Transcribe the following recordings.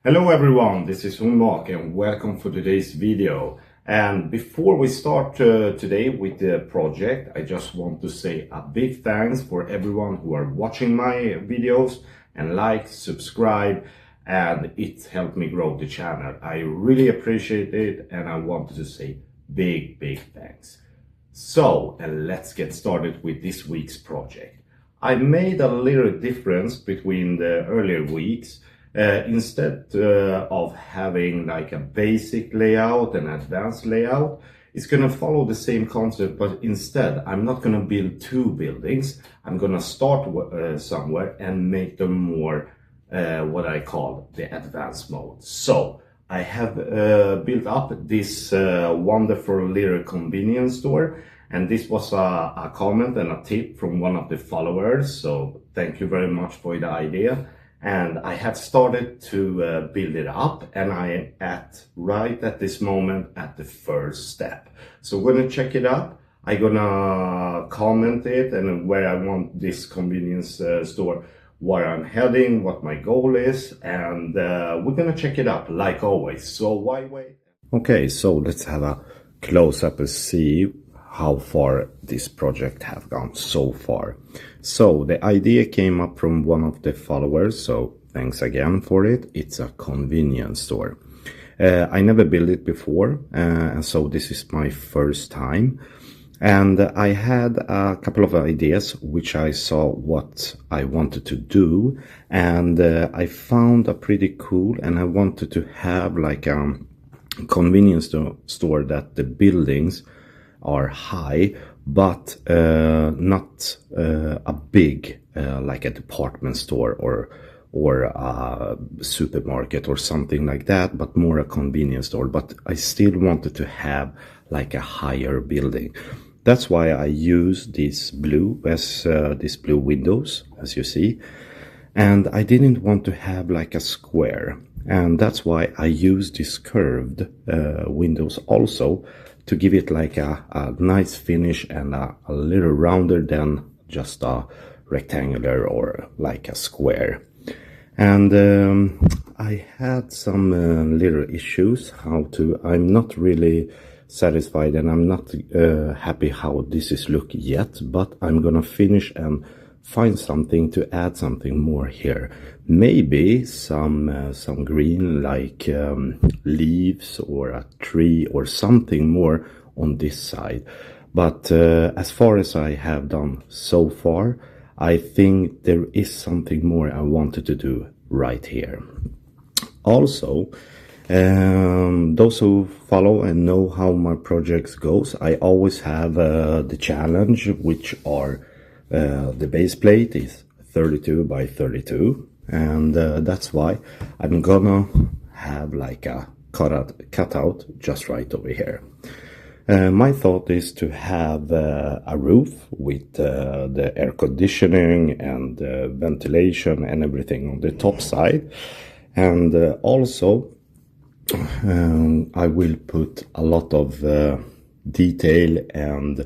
Hello everyone, this is HunMoc and welcome for today's video. And before we start today with the project, I just want to say a big thanks for everyone who are watching my videos and like, subscribe, and it helped me grow the channel. I really appreciate it and I wanted to say big thanks. So, let's get started with this week's project. I made a little difference between the earlier weeks. Instead of having like a basic layout and advanced layout, it's going to follow the same concept, but instead I'm not going to build two buildings. I'm going to start somewhere and make them more what I call the advanced mode. So I have built up this wonderful little convenience store, and this was a comment and a tip from one of the followers, so thank you very much for the idea. And I have started to build it up, and I am right at this moment at the first step. So we're gonna check it out. I'm gonna comment it and where I want this convenience store, where I'm heading, what my goal is, and we're gonna check it out like always. So why wait? Okay, so let's have a close up and see how far this project have gone so far. So the idea came up from one of the followers, so thanks again for it. It's a convenience store. I never built it before, and so this is my first time. And I had a couple of ideas which I saw what I wanted to do, and I found a pretty cool, and I wanted to have like a convenience store that the buildings are high, but not a big like a department store or a supermarket or something like that, but more a convenience store. But I still wanted to have like a higher building. That's why I use this blue as these blue windows, as you see. And I didn't want to have like a square, and that's why I use this curved windows also, to give it like a nice finish and a little rounder than just a rectangular or like a square. And I had some little issues I'm not really satisfied, and I'm not happy how this is look yet, but I'm gonna finish and find something to add something more here. Maybe some green, like leaves or a tree or something more on this side. But as far as I have done so far, I think there is something more I wanted to do right here. Also, those who follow and know how my projects goes, I always have the challenge, which are the base plate is 32 by 32, and that's why I'm gonna have like a cutout just right over here. My thought is to have a roof with the air conditioning and ventilation and everything on the top side, and also I will put a lot of detail and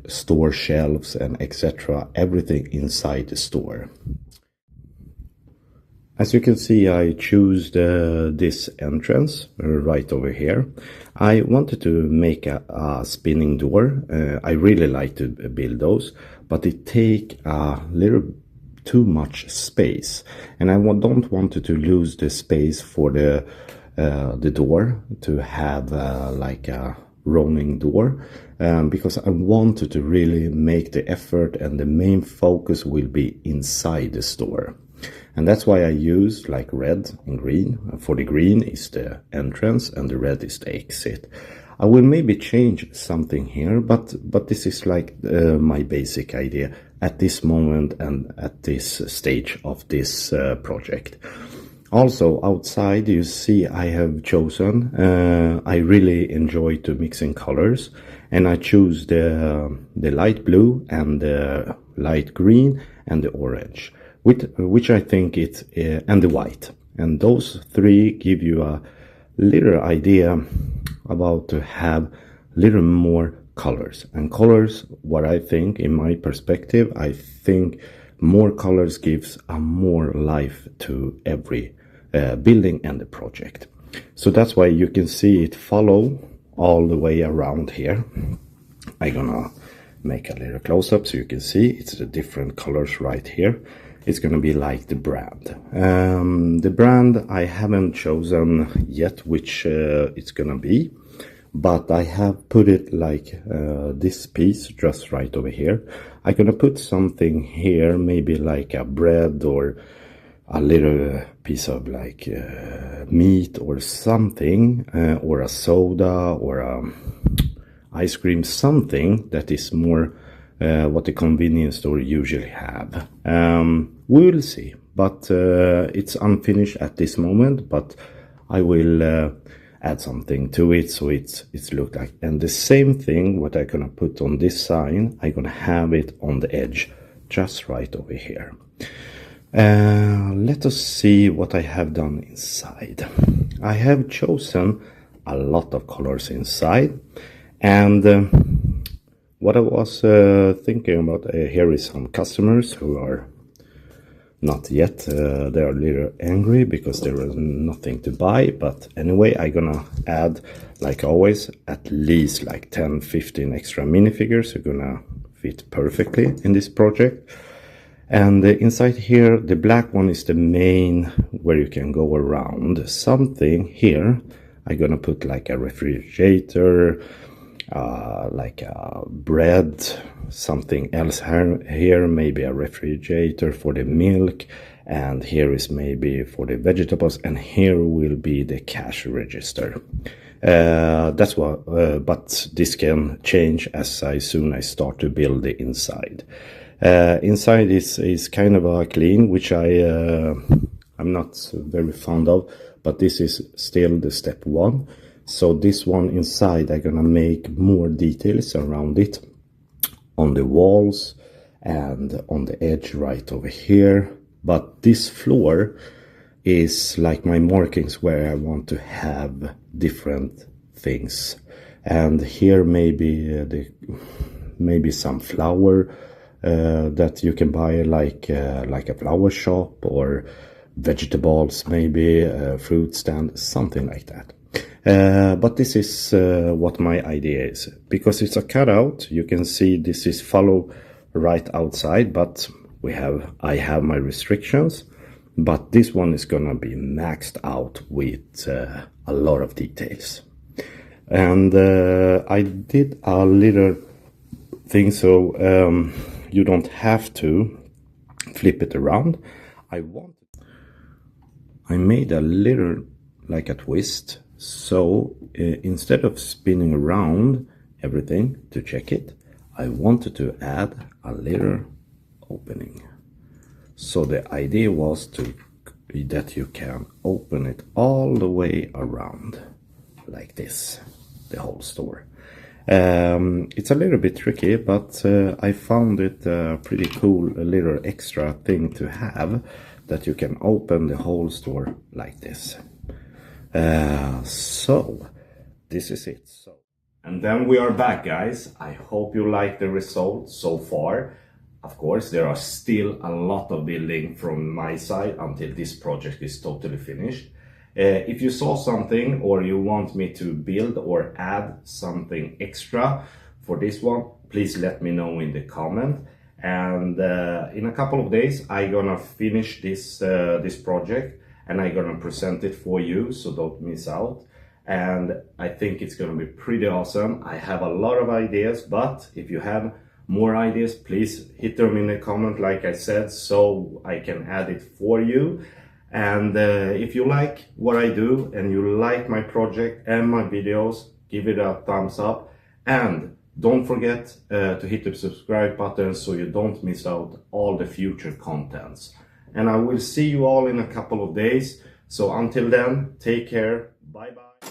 store shelves and etc., everything inside the store. As you can see, I choose this entrance right over here. I wanted to make a spinning door. I really like to build those, but it take a little too much space, and I don't want to lose the space for the door to have like a rolling door, because I wanted to really make the effort, and the main focus will be inside the store. And that's why I use like red and green. For the green is the entrance and the red is the exit. I will maybe change something here, but this is like my basic idea at this moment and at this stage of this project. Also outside, you see I have chosen, I really enjoy to mixing colors, and I choose the light blue and the light green and the orange, which I think it and the white. And those three give you a little idea about to have little more colors. And colors, what I think, in my perspective, I think more colors gives a more life to every building and the project. So that's why you can see it follow all the way around here. I'm gonna make a little close-up so you can see it's the different colors right here. It's gonna be like the brand. The brand I haven't chosen yet which it's gonna be, but I have put it like this piece just right over here. I'm gonna put something here, maybe like a bread or a little piece of like meat or something, or a soda or a ice cream, something that is more what the convenience store usually have. We will see, but it's unfinished at this moment, but I will add something to it so it's look like. And the same thing what I'm gonna put on this sign, I'm gonna have it on the edge just right over here. Let us see what I have done inside. I have chosen a lot of colors inside, and what I was thinking about, here is some customers who are not yet, they are a little angry because there is nothing to buy, but anyway, I'm gonna add, like always, at least like 10-15 extra minifigures are gonna fit perfectly in this project. And inside here, the black one is the main where you can go around. Something here, I'm gonna put like a refrigerator, like a bread, something else here, maybe a refrigerator for the milk, and here is maybe for the vegetables, and here will be the cash register. That's what, but this can change as soon as I start to build the inside. Inside is kind of a clean, which I'm not very fond of, but this is still the step one. So this one inside, I'm gonna make more details around it on the walls and on the edge right over here. But this floor is like my markings where I want to have different things. And here maybe some flower that you can buy like a flower shop, or vegetables, maybe fruit stand, something like that. But this is what my idea is, because it's a cutout. You can see this is follow right outside, but I have my restrictions, but this one is gonna be maxed out with a lot of details. And I did a little thing so you don't have to flip it around. I made a little like a twist. So instead of spinning around everything to check it, I wanted to add a little opening. So the idea was that you can open it all the way around like this, the whole store. It's a little bit tricky, but I found it pretty cool, a little extra thing to have, that you can open the whole store like this. So this is it. And then we are back, guys. I hope you like the result so far. Of course, there are still a lot of building from my side until this project is totally finished. If you saw something or you want me to build or add something extra for this one, please let me know in the comment. And in a couple of days, I'm gonna finish this project, and I'm gonna present it for you, so don't miss out. And I think it's gonna be pretty awesome. I have a lot of ideas, but if you have more ideas, please hit them in the comment, like I said, so I can add it for you. And if you like what I do and you like my project and my videos, give it a thumbs up. And don't forget to hit the subscribe button so you don't miss out all the future contents. And I will see you all in a couple of days. So until then, take care. Bye bye.